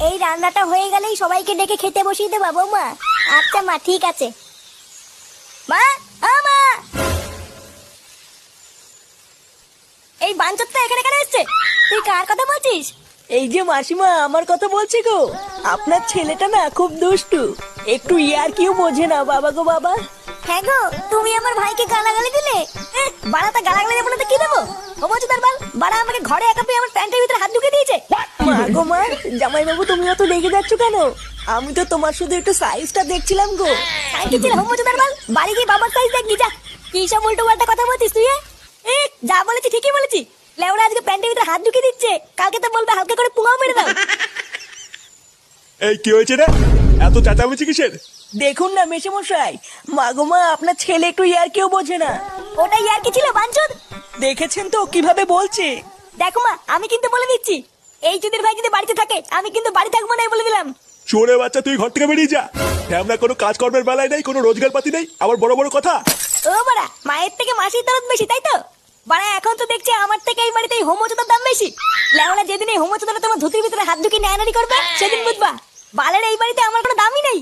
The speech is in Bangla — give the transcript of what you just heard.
এই রান্নাটা হয়ে গেলেই সবাইকে ডেকে খেতে বসিয়ে দেবা বৌমা। আচ্ছা মা, ঠিক আছে। মা, ও মা, এই বাঞ্চতটা এখানে কেন এসছে? তুই কার কথা বলছিস? এই যে মাসিমা, আমার কথা বলছি গো। আপনার ছেলেটা না খুব দুষ্টু, একটু ইয়ার কিউ বোঝে না বাবা গো বাবা। হ্যাঁ গো, তুমি আমার ভাইকে গালাগালি দিলে। বাড়াতে গালাগালি দেবো না তো কি দেবো? ও বলছো তার বাল, বাড়া আমাকে ঘরে একা পেয়ে আমার প্যান্টের ভিতরে হাত ঢুকে দিয়েছে। মা গো মা, জামাই বাবু তুমি অত রেগে যাচ্ছ কেন? আমি তো তোমার শুধু একটু সাইজটা দেখছিলাম গো। কি ছিল হোম তার বাল? বাড়ি গিয়ে বাবার সাইজ দেখবি যা। কি সব উল্টো পাল্টা কথা বলছিস তুই? যা বলেছি ঠিকই বলেছি। লেওরা আজকে প্যান্টের ভিতরে হাত ঢুকে দিচ্ছে, কালকে তো বলবে হালকা করে পুঙাও মেরে দাও। এই কি হয়েছে রে? এত চেঁচামেচি কিসের? দেখুন না মেশামশাই, মা গো মা, আপনার ছেলে একটু ইয়ার কিউ বোঝে না। ওটাই আর কি ছিল বাঞ্চদ? দেখেছেন তো কিভাবে বলছে। দেখো মা, আমি কিন্তু বলে দিচ্ছি, এই চুদির ভাই যদি বাড়িতে থাকে আমি কিন্তু বাড়ি থাকবো না, বলে দিলাম। চোরে বাচ্চা, তুই ঘর থেকে বেরিয়ে যা। আমরা কোনো কাজকর্মের বেলায় নেই, কোনো রোজগার পাতি নেই, আবার বড় বড় কথা। ও বাড়া, মায়ের থেকে মাসির দরদ বেশি, তাই তো? বাড়া এখন তো দেখছি আমার থেকে এই বাড়িতে হোমোচোদার দাম বেশি। লেওনা যেদিন এই হোমোচোদারা তোমার ধুতির ভিতরে হাত ঢুকিয়ে নেয়ানারি করবে সেদিন বুঝবা বালের এই বাড়িতে আমার কোনো দামই নেই।